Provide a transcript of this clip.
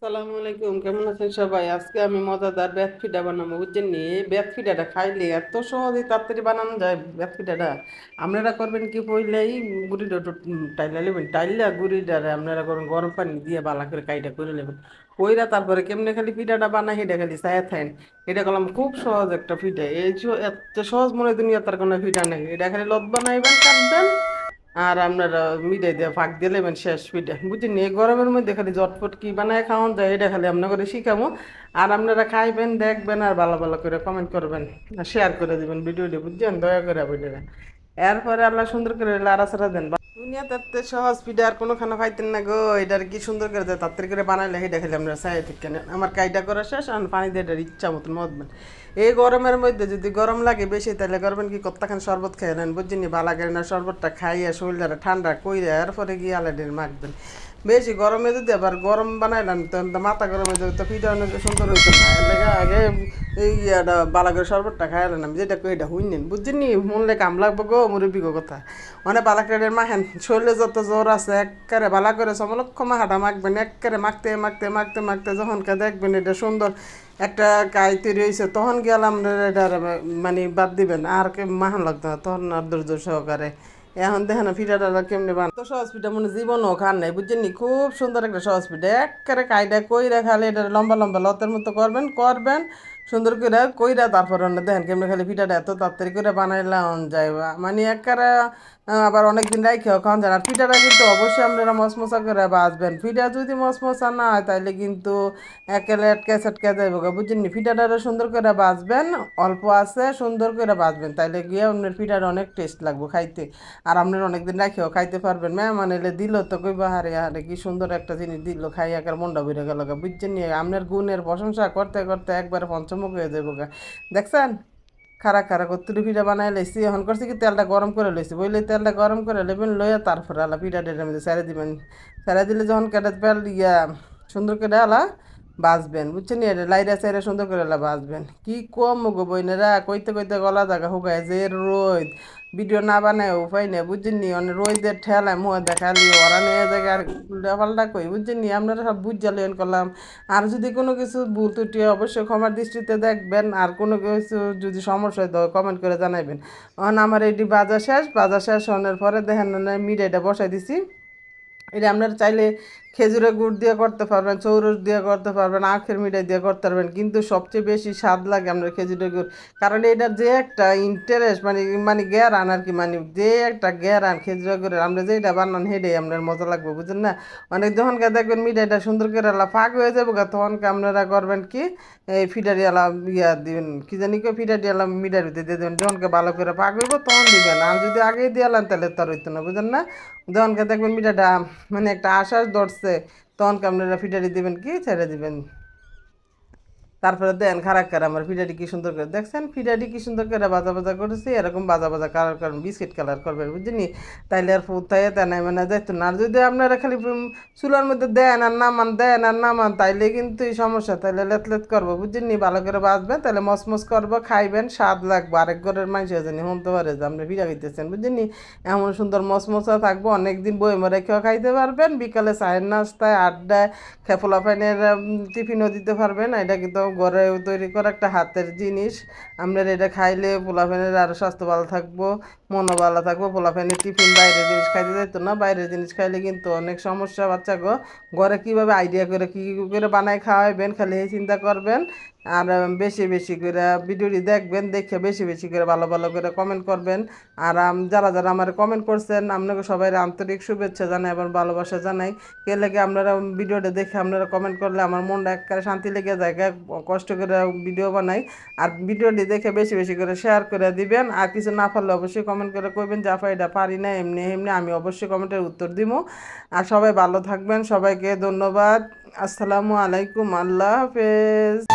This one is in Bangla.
আসসালামু আলাইকুম, কেমন আছেন সবাই? আজকে আমি মজাদার বেত পিঠা বানাবো, বুঝছেন নি? এই বেত পিঠাটা খাইলে এত সহজে তাড়াতাড়ি বানানো যায় বেত পিঠাটা। আপনারা করবেন কি, পইলেই গুড়িটা একটু টাইলা নেবেন, টাইলা গুড়িটারে আপনারা করবেন গরম পানি দিয়ে বালা করে কাইটা করে নেবেন। কইরা তারপরে কেমনে খালি পিঠাটা বানাই সেটা খালি চায়া থাকেন। এটা করলাম খুব সহজ একটা পিঠা, এত সহজ মনে হয় দুনিয়া তার কোনো পিঠা নেই। এটা খালি লত বানাইবেন, কাটবেন আর আপনারা মিঠাই দিয়ে ফাঁক দিয়ে লেবেন, শেষ পিঠা। বুঝছেন এই গরমের মধ্যে খালি জটফট কি বানায় খাওয়ান যায় এটা খালি আপনার করে শিখামো। আর আপনারা খাইবেন, দেখবেন আর ভালো ভালো করে কমেন্ট করবেন আর শেয়ার করে দিবেন ভিডিওটি, বুঝছেন, দয়া করে ভিডিওটা। এরপরে আল্লাহ সুন্দর করে লাড়াচাড়া দেন। দুনিয়াতে এত সহজ পিঠা আর কোনোখানে পাইতেন না গো। এটার কি সুন্দর করে দেয় তাড়াতাড়ি করে বানাইলে সেটা খেলে আমরা চাই ঠিক কেন। আমার কাইটা করা শেষ, আর পানি দিয়ে এটার ইচ্ছা মতন মতবেন। এই গরমের মধ্যে যদি গরম লাগে বেশি, তাহলে করবেন কি, কত্তাখান শরবত খেয়ে নেন, বুঝছেন, ভালো লাগে না শরবতটা খাইয়া শরীরটা ঠান্ডা কইরা এরপরে গিয়ে আলাদিন মাখবেন। বেশি গরমে যদি আবার গরম বানাইলাম তখন তো মাথা গরমে যদি তো পিঠা অনেক সুন্দর হইতো না। এর লেগে আগে এই বালা করে শরবতটা খাইলাম, আমি যেটা কই এটা হইনেন, বুঝছেন নি, মন লেগে কাম লাগবো গো মুরব্বী গো কথা। মানে বালাকেটের মাখেন, শরীরে যত জোর আছে একেবারে বালা করে সমলক্ষ মাহাটা মাখবেন, একেবারে মাখতে মাখতে মাখতে মাখতে যখন দেখবেন এটা সুন্দর একটা কাই তৈরি হয়েছে, তখন গেলাম এটা মানে বাদ দিবেন, আর মাহান লাগতো না তখন, আর ধৈর্য সহকারে। এখন দেখেন পিঠাটা কেমনি বান, তো সহজ পিঠা মনে জীবনও খান নাই, বুঝছেন নি, খুব সুন্দর একটা সহজ পিঠা। একেবারে কাইটা কইরা খালি এটা লম্বা লম্বা লতের মতো করবেন করবেন সুন্দর করে কইরা, তারপর দেখেন কেমনি খালি পিঠাটা এত তাড়াতাড়ি করে বানাইলাম যায়, মানে একেবারে আবার অনেকদিন রাইখেও খাওয়ান যায়। আর পিঠাটা কিন্তু অবশ্যই আপনারা মশমশা করে ভাজবেন। পিঠা যদি মশমশা না হয় তাহলে কিন্তু একেবারে আটকে সাটকে যাইব গা, বুঝছেন নি। পিঠাটা সুন্দর করে ভাজবেন, অল্প আছে সুন্দর করে ভাজবেন, তাইলে গিয়ে আপনার পিঠাটা অনেক টেস্ট লাগবে খাইতে। আর আপনার অনেকদিন রাখেও খাইতে পারবেন। মেহমান এলে দিল তো কইবা হারে হারে কি সুন্দর একটা জিনিস দিল, খাই একার মনটা বেড়ে গেল গা, বুঝছেন নি। আপনার গুণের প্রশংসা করতে করতে একবারে পঞ্চমুখ হয়ে যাবো গা। দেখছেন খারা খারা কত্তুরি পিঠা বানাই লাইছি, এখন করছি কি তেলটা গরম করে লইছি, বইলে তেলটা গরম করে লেবেন, লইয়া তারপরে আলা পিঠা টেটার মধ্যে ছেড়ে দিবেন। ছেড়ে দিলে যখন কেটে পেল সুন্দর করে আলা বাজবেন, বুঝছেন, এটা লাইরা চাইরা সুন্দর করে আলা বাজবেন। কি কম গো বইনেরা, কইতে কইতে গলা জায়গা শুকায় যে রোদ, ভিডিও না বানায় উপায় নেই, বুঝছেন নি। অনেক রোদের ঠেলায় মুখ দেখালি ওরা নিয়ে জায়গায় পাল্টা কই, বুঝছেন নি। আপনারা সব বুঝ জ্বালিয়ন করলাম। আর যদি কোনো কিছু ভুল ত্রুটি অবশ্যই ক্ষমার দৃষ্টিতে দেখবেন, আর কোনো কিছু যদি সমস্যা হয় তো কমেন্ট করে জানাইবেন। এখন আমার এটি বাজার শেষ হওয়ার পরে দেখেন মিডিয়াটা বসাই দিছি। এটা আপনারা চাইলে খেজুরের গুড় দিয়ে করতে পারবেন, চৌরস দিয়ে করতে পারবেন, আখের মিঠাই দিয়ে করতে পারবেন, কিন্তু সবচেয়ে বেশি স্বাদ লাগে আপনার খেজুরের গুড়। কারণ এটার যে একটা ইন্টারেস্ট, মানে মানে জ্ঞান আর কি, মানে যে একটা জ্ঞান খেজুরের গুড়ের, আমরা যেটা বানান সেটাই আপনার মজা লাগবে, বুঝছেন না। অনেক যখনকার দেখবেন মিঠাইটা সুন্দর করে ফাঁক হয়ে যাবে তখনকে আপনারা করবেন কি, এই ফিডারিয়ালা দিবেন, কি জানি কেউ ফিডারিয়ালা মিঠাই দিয়ে দেবেন, যখনকে ভালো করে ফাঁক হইব তখন দিবেন। আর যদি আগেই দিয়ে তাহলে তো আর হইতো না, বুঝেন না। যখনকে দেখবেন মিঠাটা মানে একটা আশ্বাস ধরছে, তখন আপনারা ফিটারি দিবেন কি ছেড়ে দিবেন। তারপরে দেন খারাপ করে আমার পিঠাটি কি সুন্দর করে, দেখছেন পিঠাটি কি সুন্দর করে বাজা বাজা করেছি, এরকম বাজা বাজা কালার কারণ বিস্কিট কালার করবেন, বুঝলি। তাইলে আর ফুটাইয়ে তেনাই মানে যাইতো না। আর যদি আপনারা খালি চুলার মধ্যে দেন আর নামান তাইলে কিন্তু এই সমস্যা, তাইলে লেত করবো, বুঝলি। ভালো করে বাজবেন তাহলে মসমস করবো, খাইবেন, স্বাদ লাগবে। আরেক ঘরের মানুষের জানি শুনতে পারে যে আপনি পিঠা খাইতেছেন, বুঝলি। এমন সুন্দর মসমসা থাকবো, অনেকদিন বইমে রেখেও খাইতে পারবেন, বিকালে চায়ের নাস্তায় আড্ডায় খেপলা ফাইনের টিফিনও দিতে পারবেন। এটা কিন্তু ঘরে তৈরি করা একটা হাতের জিনিস। আপনার এটা খাইলে পোলাফেনের আরও স্বাস্থ্য ভালো থাকবো, মনও ভালো থাকবো। পোলাফেনের টিফিন বাইরের জিনিস খাইতে যেত না, বাইরের জিনিস খাইলে কিন্তু অনেক সমস্যা। বাচ্চা গো ঘরে কীভাবে আইডিয়া করে কী করে বানায় খাওয়াইবেন খালি এই চিন্তা করবেন। আর বেশি বেশি করে ভিডিওটি দেখবেন, দেখে বেশি বেশি করে ভালো ভালো করে কমেন্ট করবেন। আর যারা যারা আমার কমেন্ট করছেন আপনাকে সবাই আন্তরিক শুভেচ্ছা জানাই এবং ভালোবাসা জানাই। কে লেগে আপনারা ভিডিওটা দেখে আপনারা কমেন্ট করলে আমার মনটা একবারে শান্তি লেগে যায়, কষ্ট করে ভিডিও বানাই। আর ভিডিওটি দেখে বেশি বেশি করে শেয়ার করে দিবেন। আর কিছু না পারলে অবশ্যই কমেন্ট করে কইবেন যে আপা এটা পারি না, এমনি এমনি, আমি অবশ্যই কমেন্টের উত্তর দিব। আর সবাই ভালো থাকবেন, সবাইকে ধন্যবাদ। আসসালামু আলাইকুম, আল্লাহ হাফেজ।